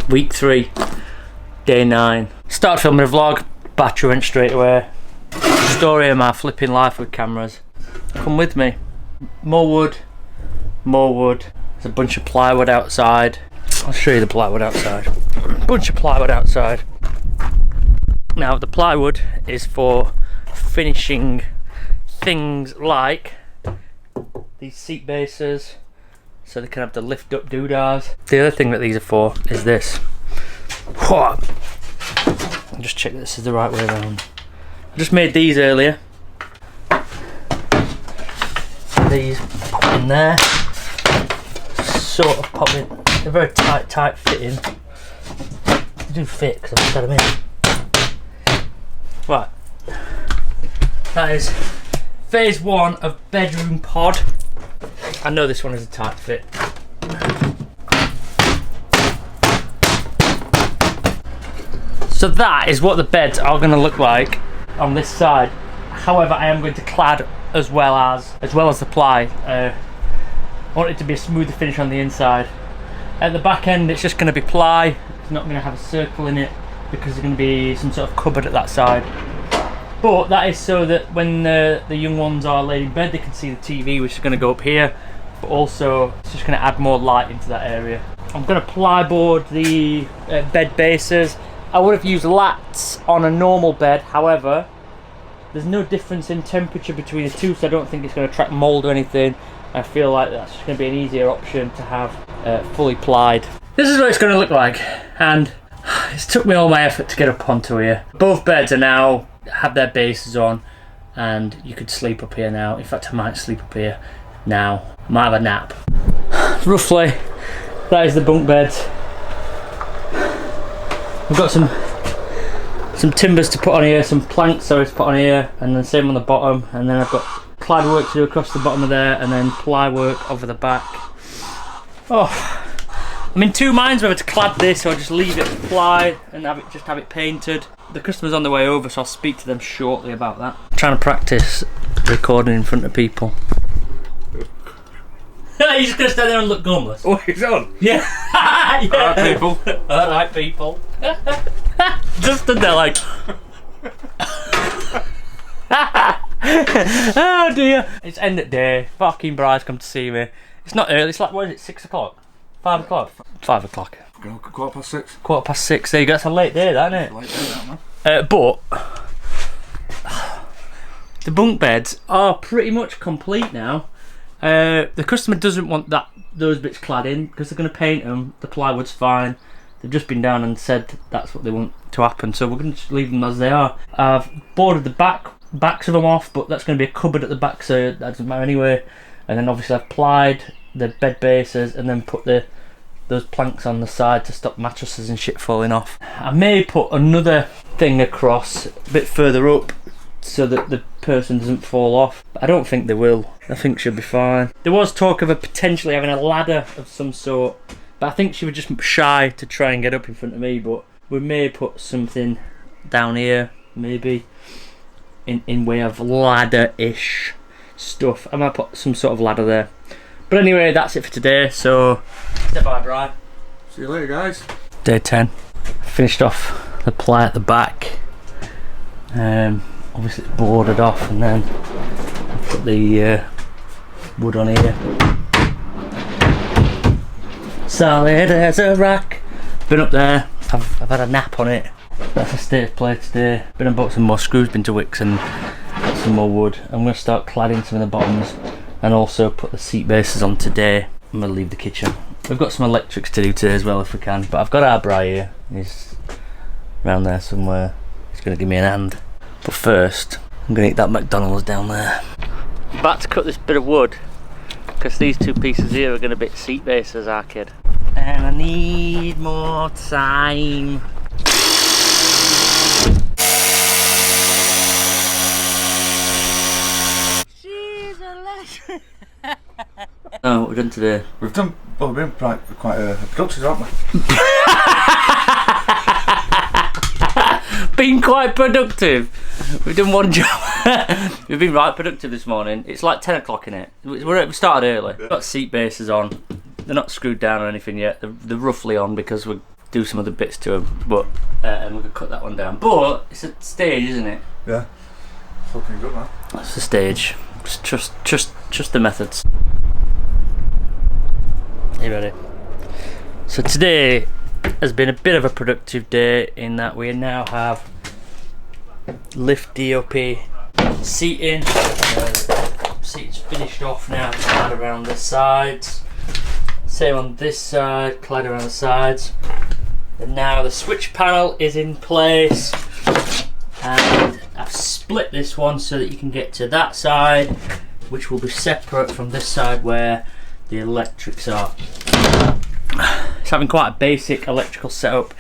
Week 3, day 9. Started filming a vlog, battery went straight away. Story of my flipping life with cameras. Come with me. More wood, more wood. There's a bunch of plywood outside. I'll show you the plywood outside. Bunch of plywood outside. Now the plywood is for finishing things like these seat bases, so they can have the lift up doodahs. The other thing that these are for is this. I'll just check that this is the right way around. I just made these earlier. These pop in there. Sort of pop in. They're very tight fitting. They do fit because I've got them in. Right. That is phase 1 of bedroom pod. I know this one is a tight fit. So that is what the beds are going to look like on this side. However, I am going to clad as well as the ply. I want it to be a smoother finish on the inside. At the back end, it's just going to be ply. It's not going to have a circle in it because there's going to be some sort of cupboard at that side. But that is so that when the young ones are laid in bed, they can see the TV, which is going to go up here. But also, it's just going to add more light into that area. I'm going to plyboard the bed bases. I would have used lats on a normal bed. However, there's no difference in temperature between the two, so I don't think it's going to attract mold or anything. I feel like that's just going to be an easier option to have fully plied. This is what it's going to look like, and it's took me all my effort to get up onto here. Both beds are now have their bases on, and you could sleep up here now. In fact, I might sleep up here now. I might have a nap. Roughly, that is the bunk beds. I've got some timbers to put on here, some planks to put on here, and then same on the bottom, and then I've got clad work to do across the bottom of there, and then ply work over the back. Oh, I'm in two minds whether to clad this or just leave it ply and have it painted. The customer's on the way over, so I'll speak to them shortly about that. I'm trying to practice recording in front of people. You're just gonna stand there and look gumless. Oh, he's on. Yeah. Yeah. Alright, people. Alright, people. Just stood there like. Oh dear. It's end of day. Fucking brides come to see me. It's not early. It's like, what is it? 6 o'clock? 5 o'clock? 5 o'clock. £6:15. £6:15. There you go. That's a late day, that, isn't it? Late day, that, man. But the bunk beds are pretty much complete now. The customer doesn't want those bits clad in because they're going to paint them. The plywood's fine. They've just been down and said that's what they want to happen, so we're going to just leave them as they are. I've boarded the backs of them off, but that's going to be a cupboard at the back, so that doesn't matter anyway. And then obviously I've plied the bed bases and then put those planks on the side to stop mattresses and shit falling off. I may put another thing across a bit further up so that the person doesn't fall off, but I don't think they will. I think she'll be fine. There was talk of her potentially having a ladder of some sort, but I think she was just shy to try and get up in front of me. But we may put something down here, maybe in way of ladder-ish stuff. I might put some sort of ladder there. But anyway, that's it for today, so say bye, bride. See you later, guys. Day 10. Finished off the ply at the back. Obviously it's boarded off, and then I've put the wood on here. Solid as a rock. Been up there, I've had a nap on it. That's a state of play today. Been and bought some more screws, been to Wicks and got some more wood. I'm going to start cladding some of the bottoms and also put the seat bases on today. I'm going to leave the kitchen. We've got some electrics to do today as well if we can, but I've got our bri here. He's around there somewhere. He's going to give me an hand. But first, I'm going to eat that McDonald's down there. I'm about to cut this bit of wood because these two pieces here are going to be seat bases, our kid. And I need more time. She's electric. Oh, what we've done today? We've been quite productive, haven't we? Been quite productive. We've done one job. We've been right productive this morning. It's like 10 o'clock in it. We started early. We've got seat bases on. They're not screwed down or anything yet. They're roughly on because we're do some other bits to them, but and we could cut that one down. But it's a stage, isn't it? Yeah. Fucking good, man. That's the stage. Just the methods. Are you ready? So today has been a bit of a productive day in that we now have lift DOP seating. Seats finished off now, clad around the sides. Same on this side, clad around the sides. And now the switch panel is in place. And I've split this one so that you can get to that side, which will be separate from this side where the electrics are. It's having quite a basic electrical setup,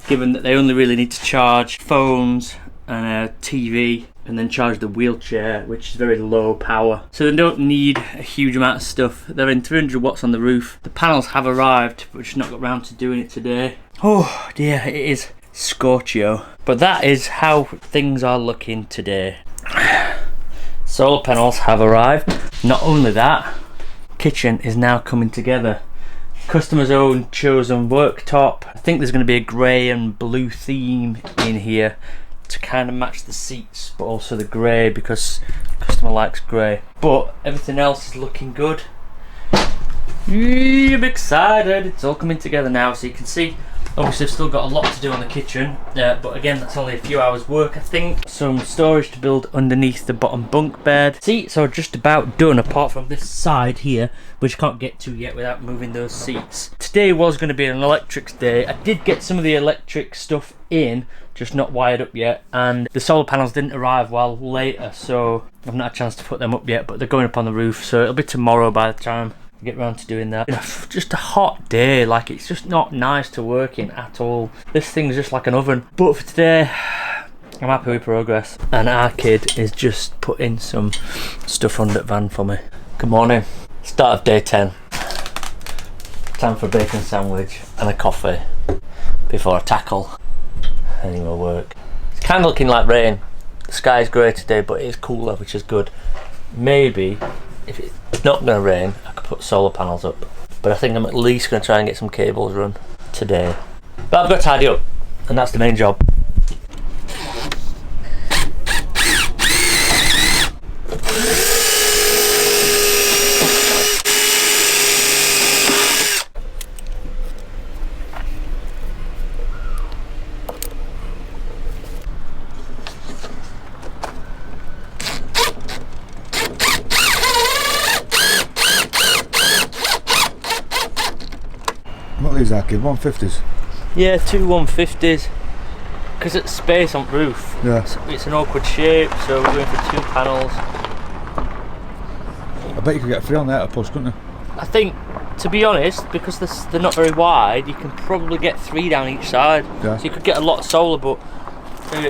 given that they only really need to charge phones and a TV and then charge the wheelchair, which is very low power. So they don't need a huge amount of stuff. They're in 300 watts on the roof. The panels have arrived, but we've just not got round to doing it today. Oh dear, it is Scorchio. But that is how things are looking today. Solar panels have arrived. Not only that, kitchen is now coming together. Customer's own chosen worktop. I think there's going to be a grey and blue theme in here to kind of match the seats, but also the grey because customer likes grey. But everything else is looking good. I'm excited. It's all coming together now, so you can see. Obviously I've still got a lot to do on the kitchen, but again that's only a few hours work I think. Some storage to build underneath the bottom bunk bed. Seats are just about done apart from this side here, which I can't get to yet without moving those seats. Today was going to be an electrics day. I did get some of the electric stuff in, just not wired up yet, and the solar panels didn't arrive while later, so I've not had a chance to put them up yet, but they're going up on the roof, so it'll be tomorrow by the time get round to doing that. Just a hot day, like it's just not nice to work in at all. This thing's just like an oven. But for today, I'm happy with progress. And our kid is just putting some stuff under the van for me. Good morning. Start of day 10. Time for a bacon sandwich and a coffee before I tackle any more work. It's kind of looking like rain. The sky's grey today, but it is cooler, which is good. Maybe if it's not going to rain, I could put solar panels up. But I think I'm at least going to try and get some cables run today. But I've got to tidy up, and that's the main job. What are these are, kid? 150s? Yeah, two 150s. Because it's space on roof. Yeah. It's an awkward shape, so we're going for two panels. I bet you could get 3 on there at a push, couldn't you? I think, to be honest, because they're not very wide, you can probably get 3 down each side. Yeah. So you could get a lot of solar, but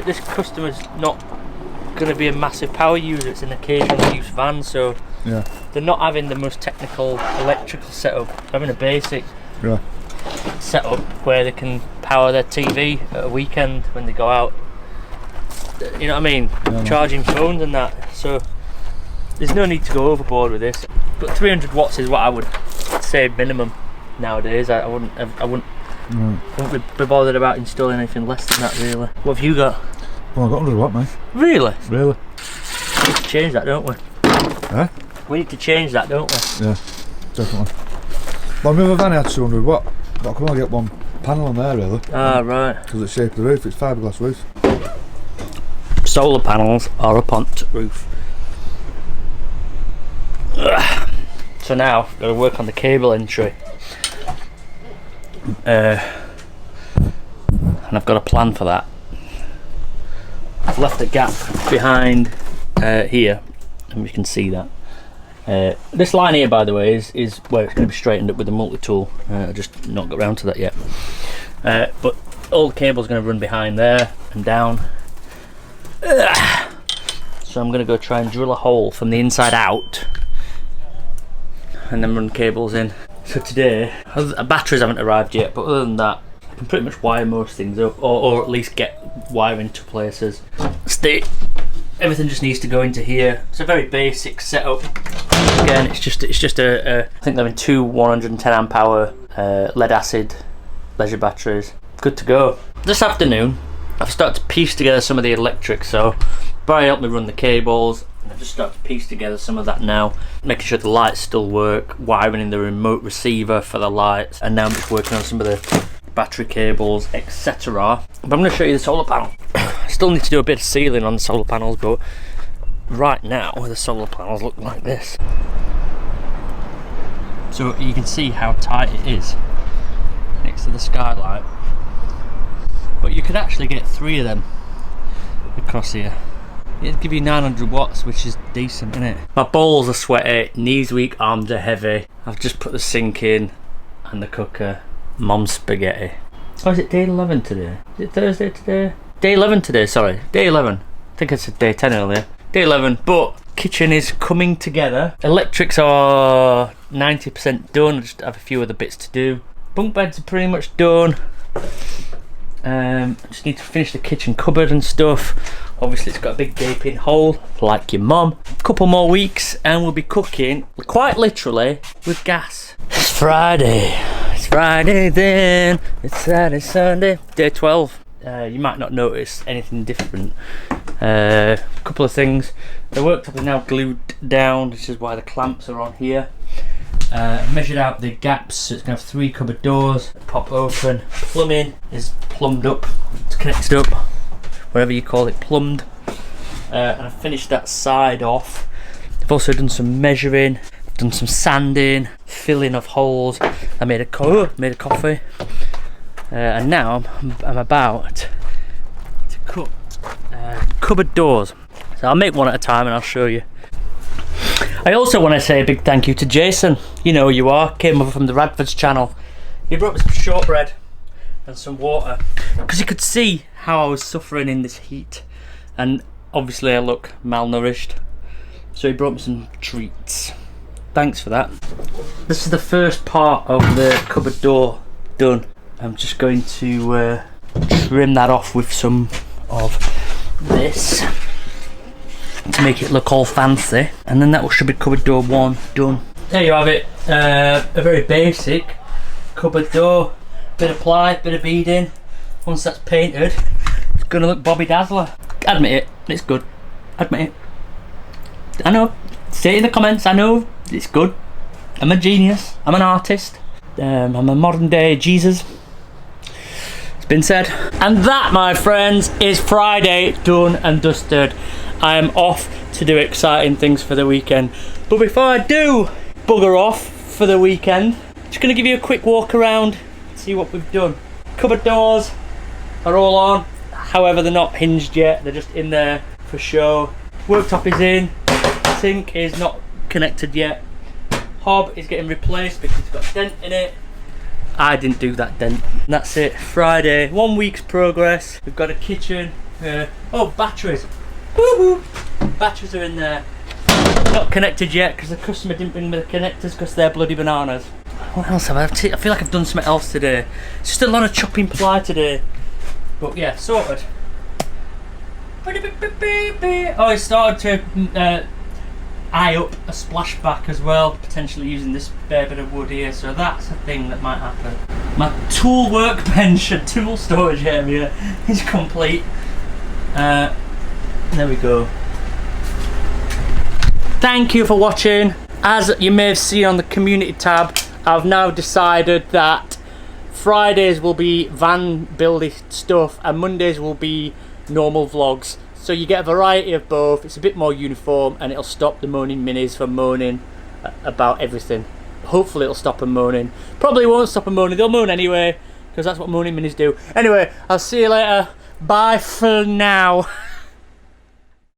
this customer's not going to be a massive power user. It's an occasional use van, so yeah, they're not having the most technical electrical setup. They're having a basic setup where they can power their TV at a weekend when they go out. You know what I mean? Yeah, charging phones and that. So there's no need to go overboard with this. But 300 watts is what I would say minimum nowadays. I wouldn't be bothered about installing anything less than that really. What have you got? Well, I've got 100 watt, mate. Really? Really? We need to change that, don't we? Eh? We need to change that, don't we? Yeah, definitely. Well, my other van had 200 watt, but I can only get 1 panel on there really. Ah, right. Because it's shape of the roof, it's fiberglass roof. Solar panels are up on the roof. So now, I've got to work on the cable entry. And I've got a plan for that. I've left a gap behind here, and you can see that. This line here, by the way, is where it's going to be straightened up with the multi-tool. I just not got round to that yet. But all the cable's going to run behind there and down. So I'm going to go try and drill a hole from the inside out and then run cables in. So today, batteries haven't arrived yet, but other than that, I can pretty much wire most things up, or at least get wiring to places. Everything just needs to go into here. It's a very basic setup. Again, it's just I think they're in two 110 amp hour lead acid leisure batteries. good to go. This afternoon, I've started to piece together some of the electrics, so Barry helped me run the cables, and I've just started to piece together some of that now, making sure the lights still work, wiring in the remote receiver for the lights, and now I'm just working on some of the battery cables, etc. But I'm going to show you the solar panel. Still need to do a bit of sealing on the solar panels, but right now the solar panels look like this. So you can see how tight it is next to the skylight, but you could actually get 3 of them across here. It'd give you 900 watts, which is decent, isn't it? My balls are sweaty, knees weak, arms are heavy. I've just put the sink in and the cooker. Mom's spaghetti. Oh, is it day 11 today? Is it Thursday today? Day 11 today, sorry. Day 11. I think I said day 10 earlier. Day 11, but kitchen is coming together. Electrics are 90% done. I just have a few other bits to do. Bunk beds are pretty much done. I just need to finish the kitchen cupboard and stuff. Obviously it's got a big gaping hole, like your mum. A couple more weeks and we'll be cooking, quite literally, with gas. It's Friday. It's Friday then. It's Saturday, Sunday. Day 12. You might not notice anything different. A couple of things. The worktop is now glued down, which is why the clamps are on here. Measured out the gaps, so it's going to have 3 cupboard doors, pop open. Plumbing is plumbed up, it's connected up, whatever you call it, plumbed. And I've finished that side off. I've also done some measuring, done some sanding, filling of holes. I made a coffee, and now I'm about to cut cupboard doors. So I'll make one at a time and I'll show you. I also want to say a big thank you to Jason. You know who you are, came over from the Radfords channel. He brought me some shortbread and some water because he could see how I was suffering in this heat, and obviously I look malnourished, so he brought me some treats. Thanks for that. This is the first part of the cupboard door done. I'm just going to trim that off with some of this to make it look all fancy, and then that should be cupboard door 1 done. There you have it, a very basic cupboard door. Bit of ply, bit of beading. Once that's painted, it's gonna look Bobby Dazzler. Admit it, it's good. Admit it. I know. Say it in the comments. I know it's good. I'm a genius. I'm an artist. I'm a modern day Jesus. It's been said. And that, my friends, is Friday done and dusted. I am off to do exciting things for the weekend. But before I do bugger off for the weekend, just going to give you a quick walk around, see what we've done. Cupboard doors are all on, however they're not hinged yet, they're just in there for show. Worktop is in, sink is not connected yet. Hob is getting replaced because it's got a dent in it. I didn't do that dent. And that's it, Friday, 1 week's progress. We've got a kitchen, oh, batteries. Woohoo! Batteries are in there. Not connected yet because the customer didn't bring me the connectors because they're bloody bananas. What else have I feel like I've done something else today. It's just a lot of chopping ply today. But yeah, sorted. Oh, I started to eye up a splashback as well, potentially using this bare bit of wood here, so that's a thing that might happen. My tool workbench and tool storage area is complete. There we go. Thank you for watching. As you may have seen on the community tab, I've now decided that Fridays will be van building stuff and Mondays will be normal vlogs. So you get a variety of both. It's a bit more uniform and it'll stop the moaning minis from moaning about everything. Hopefully it'll stop them moaning. Probably won't stop them moaning. They'll moan anyway because that's what moaning minis do. Anyway, I'll see you later. Bye for now.